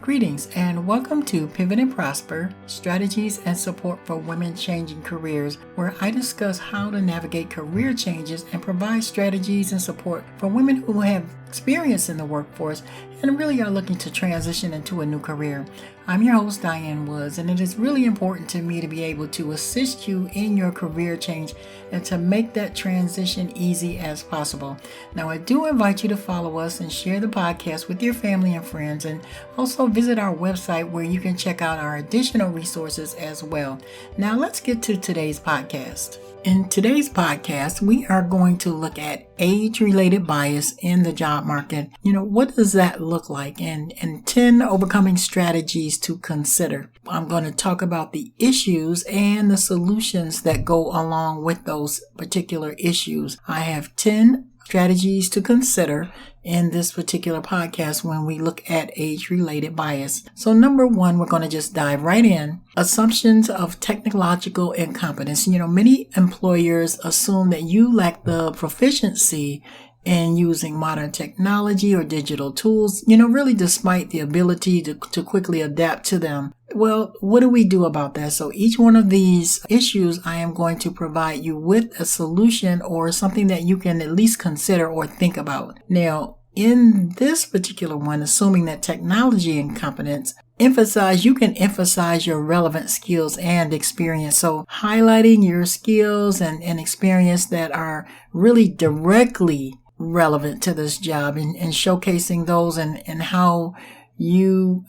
Greetings and welcome to Pivot and Prosper, Strategies and Support for Women Changing Careers, where I discuss how to navigate career changes and provide strategies and support for women who have experience in the workforce and really are looking to transition into a new career. I'm your host, Diane Woods, and it is really important to me to be able to assist you in your career change and to make that transition easy as possible. Now, I do invite you to follow us and share the podcast with your family and friends, and also visit our website where you can check out our additional resources as well. Now, let's get to today's podcast. In today's podcast, we are going to look at age-related bias in the job market. What does that look like? And 10 overcoming strategies to consider. I'm going to talk about the issues and the solutions that go along with those particular issues. I have 10 strategies to consider in this particular podcast when we look at age-related bias. So number one, we're going to just dive right in. Assumptions of technological incompetence. Many employers assume that you lack the proficiency in using modern technology or digital tools, really despite the ability to quickly adapt to them. Well, what do we do about that? So each one of these issues, I am going to provide you with a solution or something that you can at least consider or think about. Now, in this particular one, assuming that technology incompetence, you can emphasize your relevant skills and experience. So highlighting your skills and experience that are really directly relevant to this job and showcasing those and how you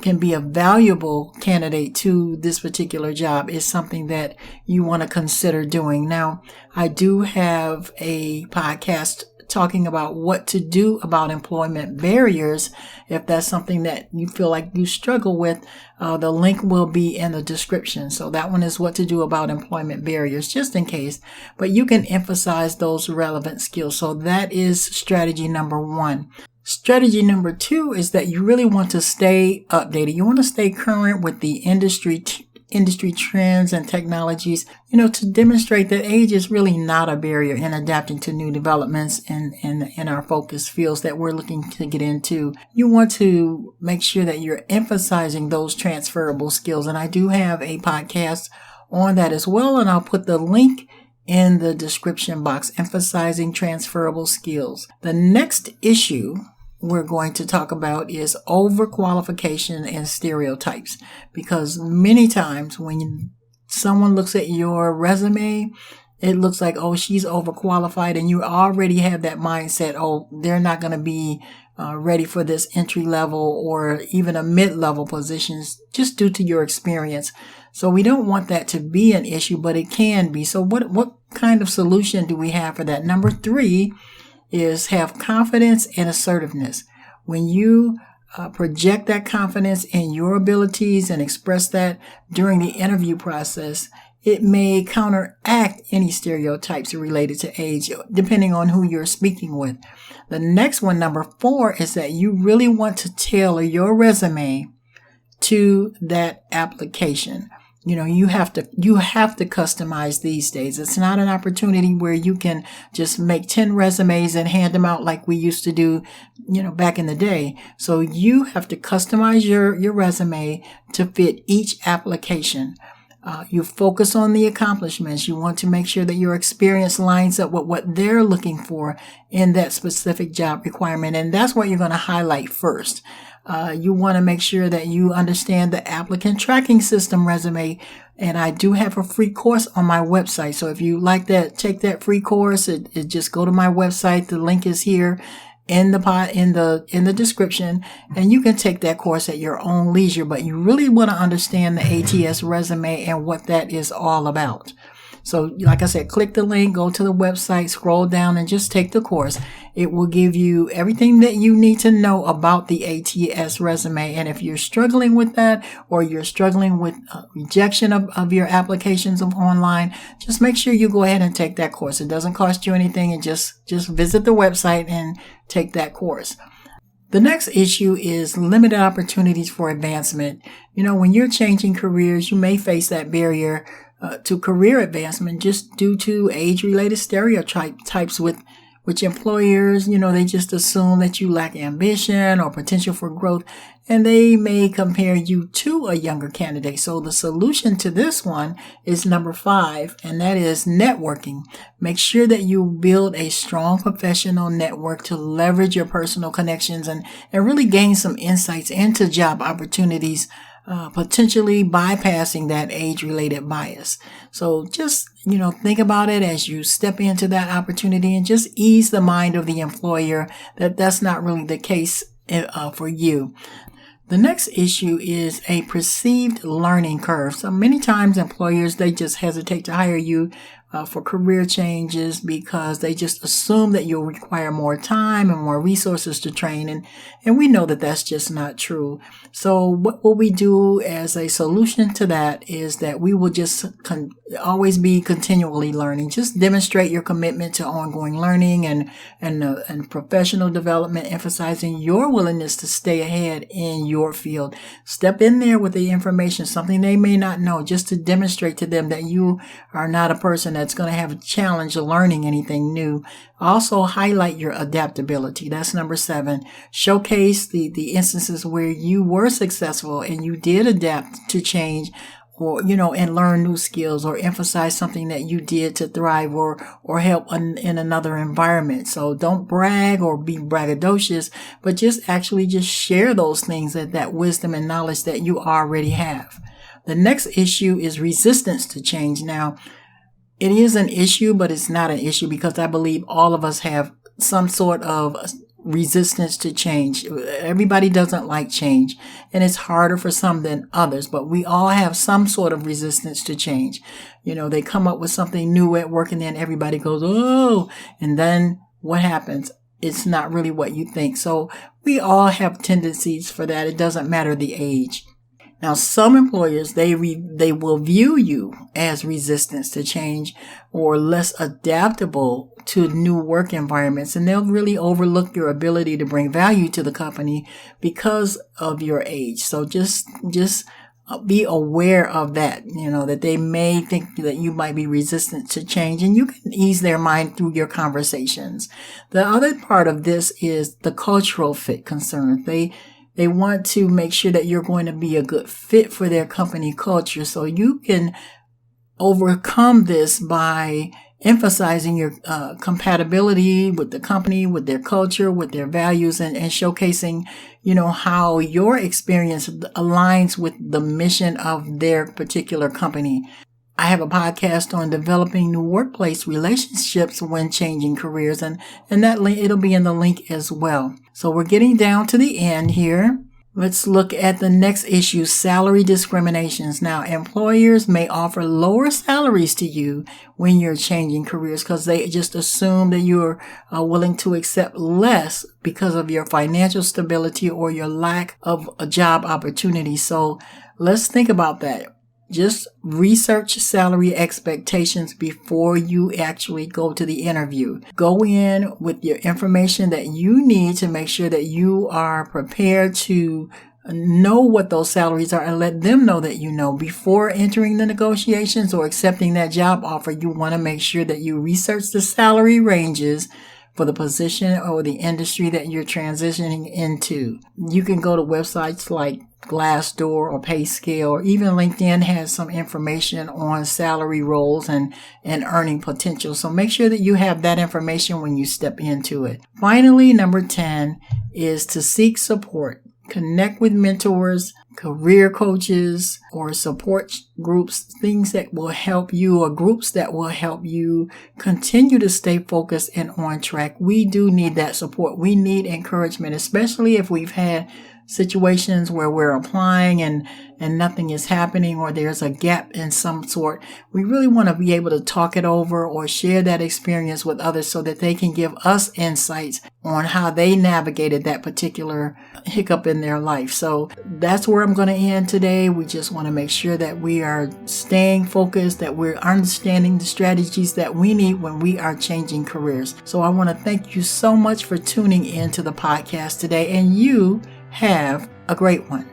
can be a valuable candidate to this particular job is something that you want to consider doing. Now, I do have a podcast talking about what to do about employment barriers. If that's something that you feel like you struggle with, the link will be in the description. So that one is what to do about employment barriers, just in case. But you can emphasize those relevant skills. So that is strategy number one. Strategy number two is that you really want to stay updated. You want to stay current with the industry trends and technologies, to demonstrate that age is really not a barrier in adapting to new developments in our focus fields that we're looking to get into. You want to make sure that you're emphasizing those transferable skills. And I do have a podcast on that as well. And I'll put the link in the description box, emphasizing transferable skills. The next issue we're going to talk about is overqualification and stereotypes, because many times when someone looks at your resume, it looks like, oh, she's overqualified, and you already have that mindset, oh, they're not going to be ready for this entry level or even a mid-level positions just due to your experience. So we don't want that to be an issue, but it can be. So what kind of solution do we have for that? Number three is have confidence and assertiveness. When you project that confidence in your abilities and express that during the interview process, it may counteract any stereotypes related to age, depending on who you're speaking with. The next one, number four, is that you really want to tailor your resume to that application. You have to customize these days. It's not an opportunity where you can just make 10 resumes and hand them out like we used to do, back in the day. So you have to customize your resume to fit each application. You focus on the accomplishments. You want to make sure that your experience lines up with what they're looking for in that specific job requirement. And that's what you're going to highlight first. You want to make sure that you understand the applicant tracking system resume. And I do have a free course on my website. So if you like that, take that free course. It just go to my website. The link is here in the description, and you can take that course at your own leisure. But you really want to understand the ATS resume and what that is all about. So like I said, click the link, go to the website, scroll down, and just take the course. It will give you everything that you need to know about the ATS resume. And if you're struggling with that, or you're struggling with rejection of your applications online, just make sure you go ahead and take that course. It doesn't cost you anything, and just visit the website and take that course. The next issue is limited opportunities for advancement. When you're changing careers, you may face that barrier to career advancement just due to age-related stereotypes with which employers, they just assume that you lack ambition or potential for growth, and they may compare you to a younger candidate. So the solution to this one is number 5, and that is networking. Make sure that you build a strong professional network to leverage your personal connections and really gain some insights into job opportunities, potentially bypassing that age-related bias. So just, think about it as you step into that opportunity and just ease the mind of the employer that that's not really the case for you. The next issue is a perceived learning curve. So many times employers, they just hesitate to hire you for career changes because they just assume that you'll require more time and more resources to train. And we know that that's just not true. So what we do as a solution to that is that we will just always be continually learning. Just demonstrate your commitment to ongoing learning and professional development, emphasizing your willingness to stay ahead in your field. Step in there with the information, something they may not know, just to demonstrate to them that you are not a person that's going to have a challenge learning anything new. Also highlight your adaptability. That's number 7. Showcase the instances where you were successful and you did adapt to change, or, and learn new skills, or emphasize something that you did to thrive or help in another environment. So don't brag or be braggadocious, but just share those things, that wisdom and knowledge that you already have. The next issue is resistance to change. Now, it is an issue, but it's not an issue because I believe all of us have some sort of resistance to change. Everybody doesn't like change, and it's harder for some than others, but we all have some sort of resistance to change. They come up with something new at work and then everybody goes, oh, and then what happens? It's not really what you think. So we all have tendencies for that. It doesn't matter the age. Now, some employers, they will view you as resistance to change or less adaptable to new work environments, and they'll really overlook your ability to bring value to the company because of your age. So just be aware of that, that they may think that you might be resistant to change, and you can ease their mind through your conversations. The other part of this is the cultural fit concern. They want to make sure that you're going to be a good fit for their company culture. So you can overcome this by emphasizing your compatibility with the company, with their culture, with their values, and showcasing, how your experience aligns with the mission of their particular company. I have a podcast on developing new workplace relationships when changing careers, and that link, it'll be in the link as well. So we're getting down to the end here. Let's look at the next issue, salary discriminations. Now, employers may offer lower salaries to you when you're changing careers because they just assume that you're willing to accept less because of your financial stability or your lack of a job opportunity. So let's think about that. Just research salary expectations before you actually go to the interview. Go in with your information that you need to make sure that you are prepared to know what those salaries are and let them know that you know. Before entering the negotiations or accepting that job offer, you want to make sure that you research the salary ranges for the position or the industry that you're transitioning into. You can go to websites like Glassdoor or PayScale, or even LinkedIn has some information on salary roles and earning potential. So make sure that you have that information when you step into it. Finally, number 10 is to seek support. Connect with mentors, career coaches, or support groups, things that will help you, or groups that will help you continue to stay focused and on track. We do need that support. We need encouragement, especially if we've had situations where we're applying and nothing is happening, or there's a gap in some sort. We really want to be able to talk it over or share that experience with others so that they can give us insights on how they navigated that particular hiccup in their life. So that's where I'm going to end today. We just want to make sure that we are staying focused, that we're understanding the strategies that we need when we are changing careers. So I want to thank you so much for tuning in to the podcast today, and you have a great one.